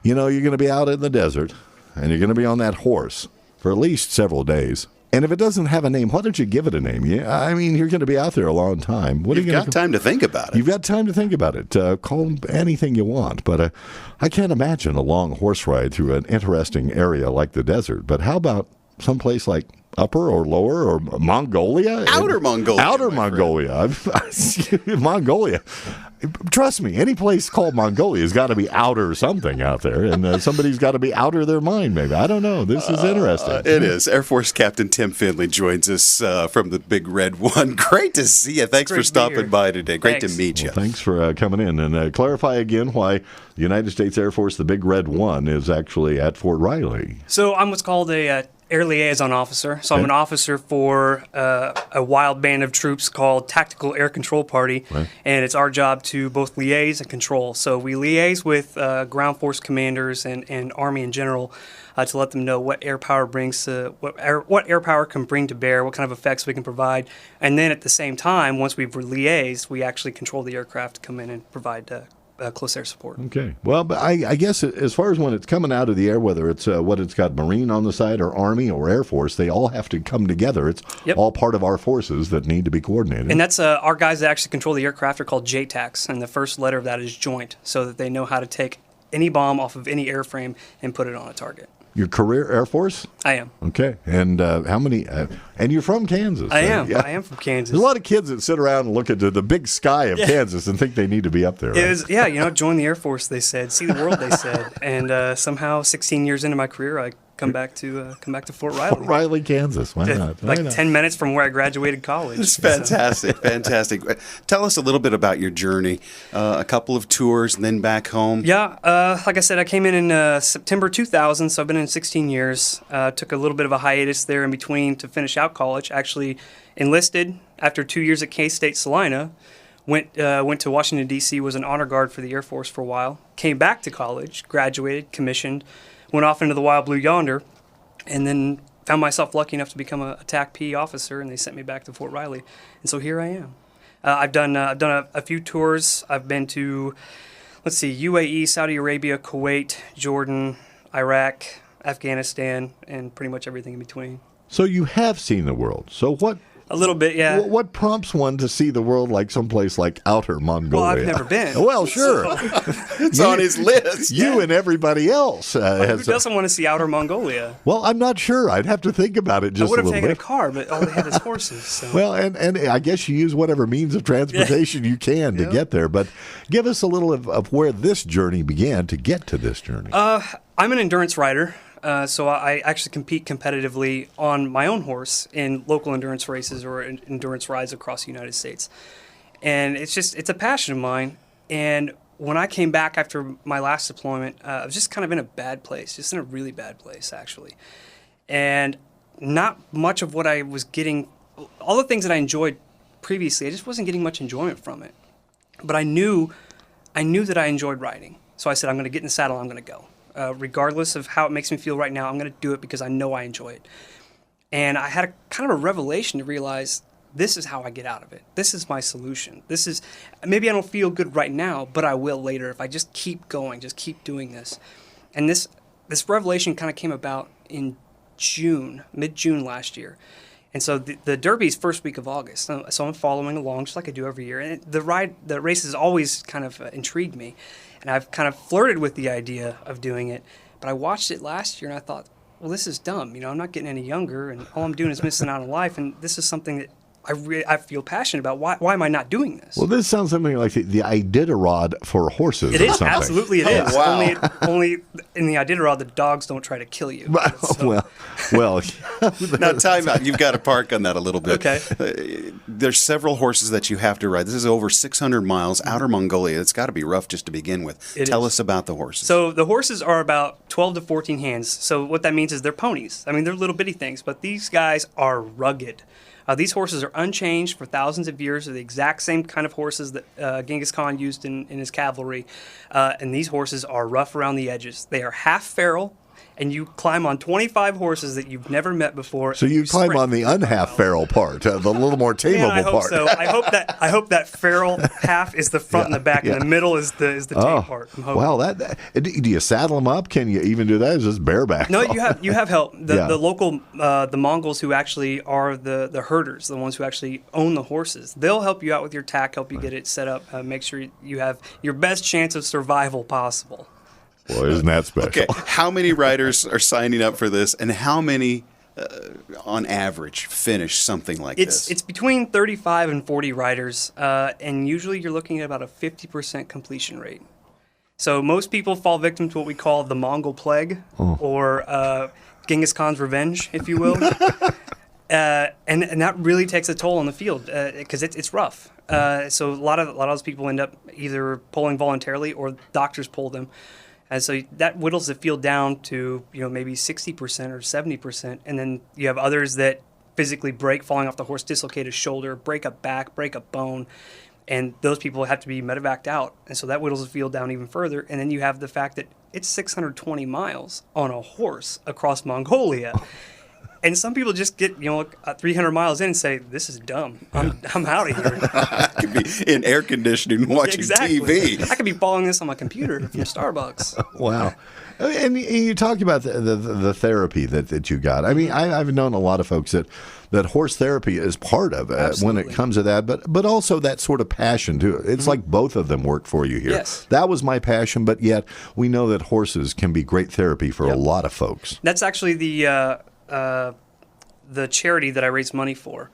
you're going to be out in the desert, and you're going to be on that horse for at least several days. And if it doesn't have a name, why don't you give it a name? Yeah, I mean, you're going to be out there a long time. You've got time to think about it. You've got time to think about it. Call them anything you want. But I can't imagine a long horse ride through an interesting area like the desert. But how about someplace like Upper or Lower or Mongolia? Outer Mongolia. Outer Mongolia. Mongolia. Trust me, any place called Mongolia has got to be outer something out there, and somebody's got to be out of their mind, maybe. I don't know. This is interesting. It is. Air Force Captain Tim Finley joins us from the Big Red One. Great to see you. Thanks for stopping by today. Great to meet you. Well, thanks for coming in. And clarify again why the United States Air Force, the Big Red One, is actually at Fort Riley. So I'm what's called a Air Liaison Officer. So I'm an officer for a wild band of troops called Tactical Air Control Party, and it's our job to both liaise and control. So we liaise with ground force commanders and Army in general to let them know what air power brings to what air power can bring to bear, what kind of effects we can provide, and then at the same time, once we've liaised, we actually control the aircraft to come in and provide close air support. Okay. Well, but I guess as far as when it's coming out of the air, whether it's what it's got Marine on the side or Army or Air Force, they all have to come together. It's all part of our forces that need to be coordinated. And that's our guys that actually control the aircraft are called JTACs, and the first letter of that is joint, so that they know how to take any bomb off of any airframe and put it on a target. Your career Air Force? I am. Okay. And how many? And you're from Kansas. I am. Yeah. I am from Kansas. There's a lot of kids that sit around and look at the big sky of Kansas and think they need to be up there. Right? It was, join the Air Force, they said. See the world, they said. And somehow, 16 years into my career, I come back to Fort Riley. Fort Riley, Kansas. Why not? Why not? 10 minutes from where I graduated college. It's fantastic, fantastic. Tell us a little bit about your journey. A couple of tours and then back home. Yeah, like I said, I came in September 2000, so I've been in 16 years. Took a little bit of a hiatus there in between to finish out college. Actually enlisted after 2 years at K-State Salina. Went to Washington, D.C., was an honor guard for the Air Force for a while. Came back to college, graduated, commissioned, went off into the wild blue yonder, and then found myself lucky enough to become a TAC P officer, and they sent me back to Fort Riley. And so here I am. I've done a few tours. I've been to, UAE, Saudi Arabia, Kuwait, Jordan, Iraq, Afghanistan, and pretty much everything in between. So you have seen the world. So what? A little bit, yeah. What prompts one to see the world like someplace like Outer Mongolia? Well, I've never been. Well, sure. It's on his list. You and everybody else. Who doesn't want to see Outer Mongolia? Well, I'm not sure. I'd have to think about it just a little bit. I would have taken a car, but all they had is horses. So. Well, and I guess you use whatever means of transportation you can to get there. But give us a little of where this journey began to get to this journey. I'm an endurance rider. So I actually compete competitively on my own horse in local endurance races or endurance rides across the United States. And it's a passion of mine. And when I came back after my last deployment, I was just kind of in a bad place, just in a really bad place, actually. And not much of what I was getting, all the things that I enjoyed previously, I just wasn't getting much enjoyment from it. But I knew that I enjoyed riding. So I said, I'm going to get in the saddle, I'm going to go. Regardless of how it makes me feel right now, I'm going to do it because I know I enjoy it. And I had kind of a revelation to realize this is how I get out of it. This is my solution. Maybe I don't feel good right now, but I will later if I just keep going, just keep doing this. And this revelation kind of came about in mid-June last year. And so the Derby's first week of August. So I'm following along just like I do every year. And the race has always kind of intrigued me. And I've kind of flirted with the idea of doing it. But I watched it last year and I thought, well, this is dumb. I'm not getting any younger and all I'm doing is missing out on life. And this is something that I feel passionate about. Why am I not doing this? Well, this sounds something like the Iditarod for horses. It is, absolutely it is. Wow. Only in the Iditarod, the dogs don't try to kill you. Well. Now, time out. You've got to park on that a little bit. Okay. There's several horses that you have to ride. This is over 600 miles, Outer Mongolia. It's got to be rough just to begin with. Tell us about the horses. So the horses are about 12 to 14 hands. So what that means is they're ponies. I mean, they're little bitty things, but these guys are rugged. These horses are unchanged for thousands of years. They're the exact same kind of horses that Genghis Khan used in his cavalry. And these horses are rough around the edges. They are half feral and you climb on 25 horses that you've never met before. So you climb on the unhalf feral part, the little more tameable I hope part. so. I hope that feral half is the front and the back, and the middle is the tame part. Wow, do you saddle them up? Can you even do that? Is this bareback? No, you have help. The local the Mongols who actually are the herders, the ones who actually own the horses. They'll help you out with your tack, help you get it set up, make sure you have your best chance of survival possible. Well, isn't that special? Okay, how many riders are signing up for this, and how many, on average, finish something like this? It's between 35 and 40 riders, and usually you're looking at about a 50% completion rate. So most people fall victim to what we call the Mongol plague, or Genghis Khan's revenge, if you will. And that really takes a toll on the field because it's rough. So a lot of those people end up either pulling voluntarily or doctors pull them. And so that whittles the field down to maybe 60% or 70%, and then you have others that physically break, falling off the horse, dislocate a shoulder, break a back, break a bone, and those people have to be medevaced out. And so that whittles the field down even further. And then you have the fact that it's 620 miles on a horse across Mongolia. And some people just get 300 miles in and say, "This is dumb. I'm out of here." I could be in air conditioning watching TV. I could be following this on my computer from Starbucks. Wow. And you talked about the therapy that you got. I mean, I've known a lot of folks that horse therapy is part of it when it comes to that, but also that sort of passion too. It's like both of them work for you here. Yes. That was my passion, but yet we know that horses can be great therapy for a lot of folks. That's actually the charity that I raise money for.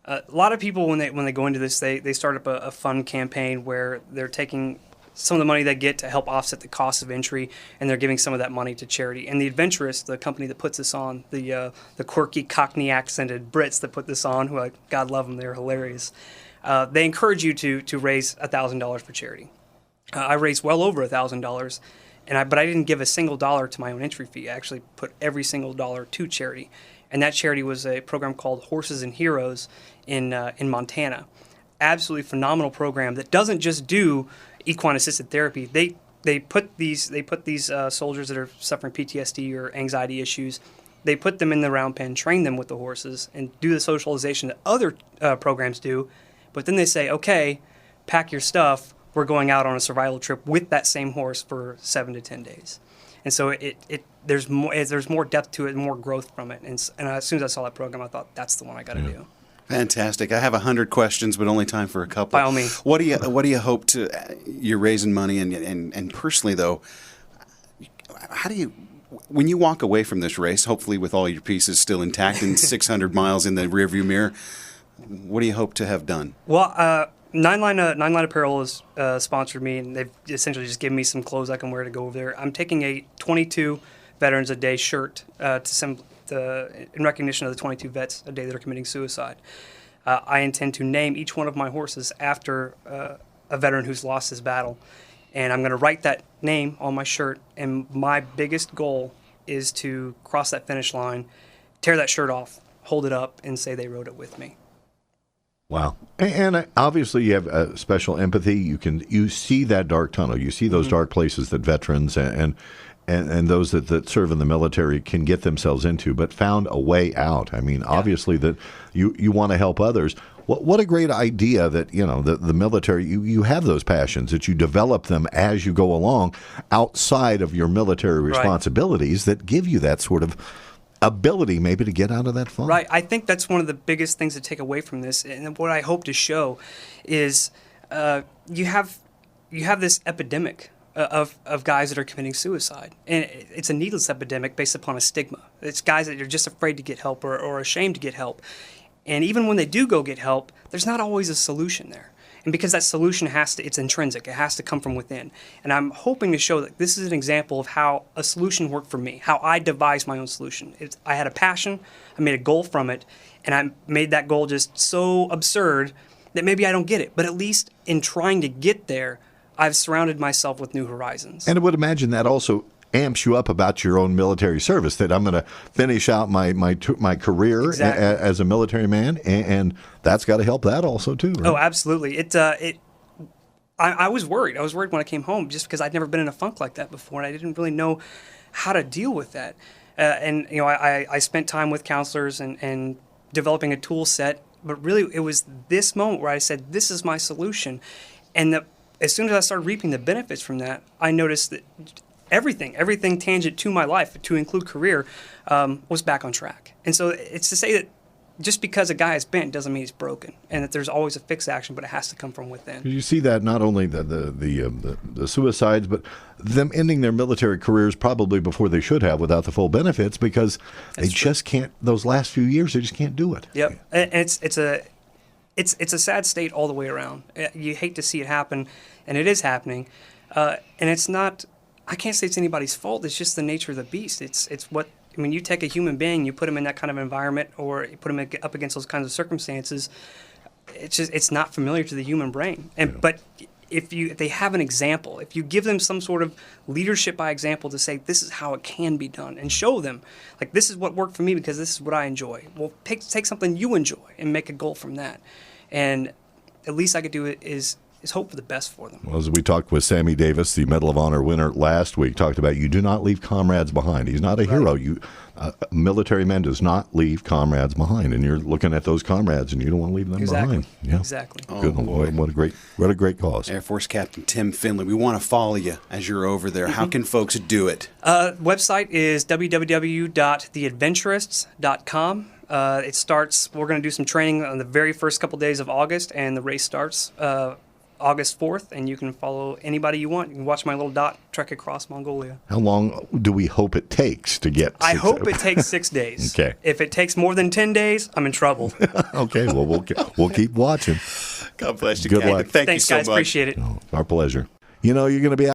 A lot of people, when they go into this, they start up a fund campaign where they're taking some of the money they get to help offset the cost of entry, and they're giving some of that money to charity. And the Adventurous, the company that puts this on, the quirky Cockney accented Brits that put this on, who God love them, they're hilarious. They encourage you to raise $1,000 for charity. I raised well over $1,000, but I didn't give a single dollar to my own entry fee. I actually put every single dollar to charity. And that charity was a program called Horses and Heroes in Montana. Absolutely phenomenal program that doesn't just do equine assisted therapy. They put these soldiers that are suffering PTSD or anxiety issues, they put them in the round pen, train them with the horses, and do the socialization that other programs do. But then they say, okay, pack your stuff. We're going out on a survival trip with that same horse for 7 to 10 days. And so there's more depth to it and more growth from it. And as soon as I saw that program, I thought that's the one I got to do. Fantastic. I have 100 questions, but only time for a couple. By all means. What do you hope to? You're raising money, and personally though, how do you? When you walk away from this race, hopefully with all your pieces still intact and 600 miles in the rearview mirror, what do you hope to have done? Well, Nine Line Apparel has sponsored me, and they've essentially just given me some clothes I can wear to go over there. I'm taking a 22 Veterans a Day shirt in recognition of the 22 vets a day that are committing suicide. I intend to name each one of my horses after a veteran who's lost his battle, and I'm going to write that name on my shirt. And my biggest goal is to cross that finish line, tear that shirt off, hold it up, and say they rode it with me. Wow. And obviously you have special empathy. You see that dark tunnel. You see those dark places that veterans and those that serve in the military can get themselves into, but found a way out. I mean, obviously that you want to help others. What a great idea that, the military, you have those passions, that you develop them as you go along outside of your military responsibilities that give you that sort of ability maybe to get out of that funk. Right. I think that's one of the biggest things to take away from this. And what I hope to show is you have this epidemic of guys that are committing suicide. And it's a needless epidemic based upon a stigma. It's guys that are just afraid to get help or ashamed to get help. And even when they do go get help, there's not always a solution there. And because that solution it's intrinsic, it has to come from within. And I'm hoping to show that this is an example of how a solution worked for me, how I devised my own solution. I had a passion, I made a goal from it, and I made that goal just so absurd that maybe I don't get it. But at least in trying to get there, I've surrounded myself with new horizons. And I would imagine that also amps you up about your own military service, that I'm going to finish out my career as a military man, and that's got to help that also too, right? Oh, absolutely. I was worried. I was worried when I came home just because I'd never been in a funk like that before, and I didn't really know how to deal with that. And I spent time with counselors and developing a tool set, but really it was this moment where I said, this is my solution. And as soon as I started reaping the benefits from that, I noticed that everything tangent to my life, to include career, was back on track. And so it's to say that just because a guy is bent doesn't mean he's broken, and that there's always a fixed action, but it has to come from within. You see that not only the suicides, but them ending their military careers probably before they should have without the full benefits because they just can't. Those last few years, they just can't do it. Yep, and it's a sad state all the way around. You hate to see it happen, and it is happening, and it's not. I can't say it's anybody's fault. It's just the nature of the beast. It's what. I mean, you take a human being, you put him in that kind of environment, or you put him up against those kinds of circumstances. It's not familiar to the human brain. But if they have an example, if you give them some sort of leadership by example to say this is how it can be done, and show them like this is what worked for me because this is what I enjoy. Well, take something you enjoy and make a goal from that. And at least I could do it is hope for the best for them. Well, as we talked with Sammy Davis, the Medal of Honor winner last week, talked about you do not leave comrades behind. He's not a hero. Military man does not leave comrades behind, and you're looking at those comrades, and you don't want to leave them behind. Yeah. Exactly. Good Lord, what a great cause. Air Force Captain Tim Finley, we want to follow you as you're over there. How can folks do it? Website is www.theadventurists.com. It starts. We're going to do some training on the very first couple days of August, and the race starts August 4th, and you can follow anybody you want. You can watch my little dot trek across Mongolia. How long do we hope it takes to get? I hope it takes 6 days. Okay. If it takes more than 10 days, I'm in trouble. Okay. Well, we'll keep watching. God bless you, Good Captain. luck. Thanks Thanks, you so guys. much. Appreciate it. Our pleasure. You're going to be